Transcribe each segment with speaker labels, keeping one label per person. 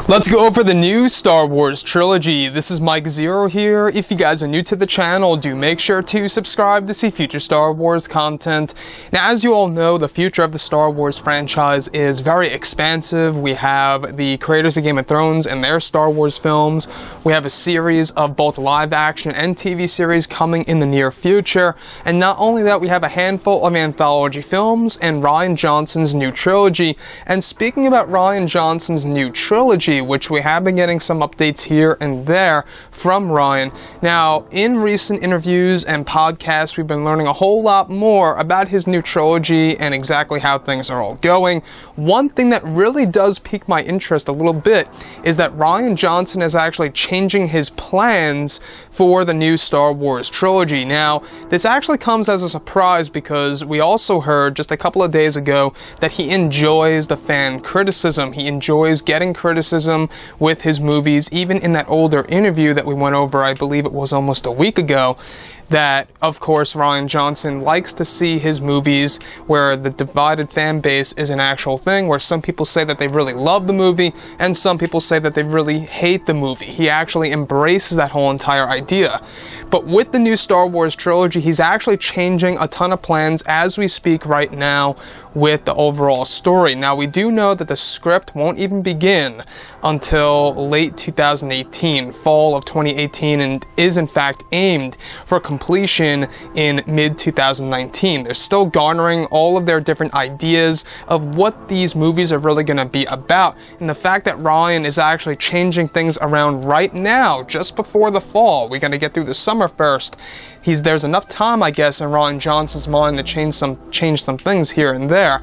Speaker 1: Let's go over the new Star Wars trilogy. This is Mike Zero here. If you guys are new to the channel, do make sure to subscribe to see future Star Wars content. Now, as you all know, the future of the Star Wars franchise is very expansive. We have the creators of Game of Thrones and their Star Wars films. We have a series of both live action and TV series coming in the near future. And not only that, we have a handful of anthology films and Rian Johnson's new trilogy. And speaking about Rian Johnson's new trilogy, which we have been getting some updates here and there from Rian. Now, in recent interviews and podcasts, we've been learning a whole lot more about his new trilogy and exactly how things are all going. One thing that really does pique my interest a little bit is that Rian Johnson is actually changing his plans for the new Star Wars trilogy. Now, this actually comes as a surprise because we also heard just a couple of days ago that he enjoys the fan criticism. He enjoys getting criticism with his movies. Even in that older interview that we went over, I believe it was almost a week ago, that, of course, Rian Johnson likes to see his movies where the divided fan base is an actual thing, where some people say that they really love the movie, and some people say that they really hate the movie. He actually embraces that whole entire idea. But with the new Star Wars trilogy, he's actually changing a ton of plans as we speak right now with the overall story. Now, we do know that the script won't even begin until late 2018, fall of 2018, and is in fact aimed for completion in mid-2019. They're still garnering all of their different ideas of what these movies are really going to be about. And the fact that Rian is actually changing things around right now, just before the fall, we're going to get through the summer first. There's enough time, I guess, in Rian Johnson's mind to change some things here and there.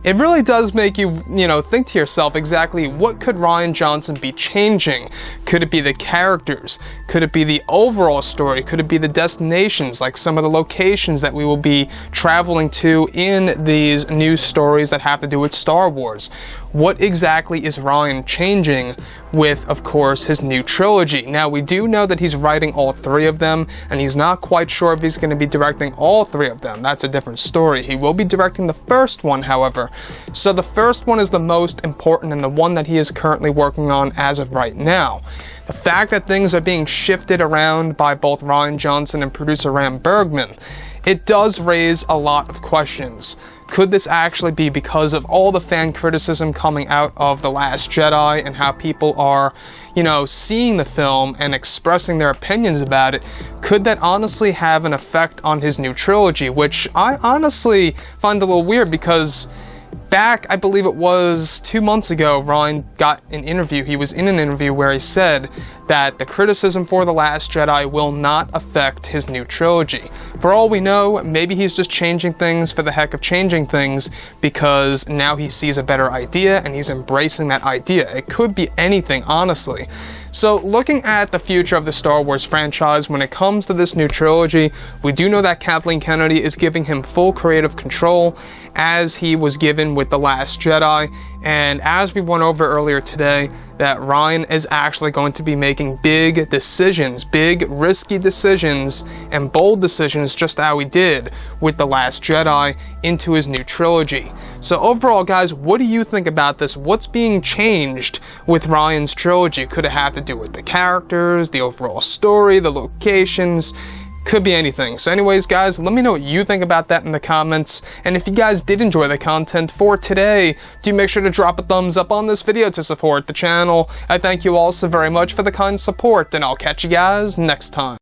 Speaker 1: It really does make you, think to yourself exactly what could Rian Johnson be changing? Could it be the characters? Could it be the overall story? Could it be the destinations, like some of the locations that we will be traveling to in these new stories that have to do with Star Wars? What exactly is Rian changing with, of course, his new trilogy? Now, we do know that he's writing all three of them, and he's not quite sure if he's going to be directing all three of them. That's a different story. He will be directing the first one, however. So the first one is the most important and the one that he is currently working on as of right now. The fact that things are being shifted around by both Rian Johnson and producer Ram Bergman, it does raise a lot of questions. Could this actually be because of all the fan criticism coming out of The Last Jedi and how people are, seeing the film and expressing their opinions about it? Could that honestly have an effect on his new trilogy, which I honestly find a little weird because back, I believe it was 2 months ago, Rian got an interview. He was in an interview where he said that the criticism for The Last Jedi will not affect his new trilogy. For all we know, maybe he's just changing things for the heck of changing things because now he sees a better idea and he's embracing that idea. It could be anything, honestly. So, looking at the future of the Star Wars franchise, when it comes to this new trilogy, we do know that Kathleen Kennedy is giving him full creative control, as he was given with The Last Jedi, and as we went over earlier today, that Rian is actually going to be making big decisions, big risky decisions, and bold decisions, just how he did with The Last Jedi, into his new trilogy. So overall, guys, what do you think about this? What's being changed with Rian's trilogy? Could it have to do with the characters, the overall story, the locations? Could be anything. So anyways, guys, let me know what you think about that in the comments. And if you guys did enjoy the content for today, do make sure to drop a thumbs up on this video to support the channel. I thank you all so very much for the kind support, and I'll catch you guys next time.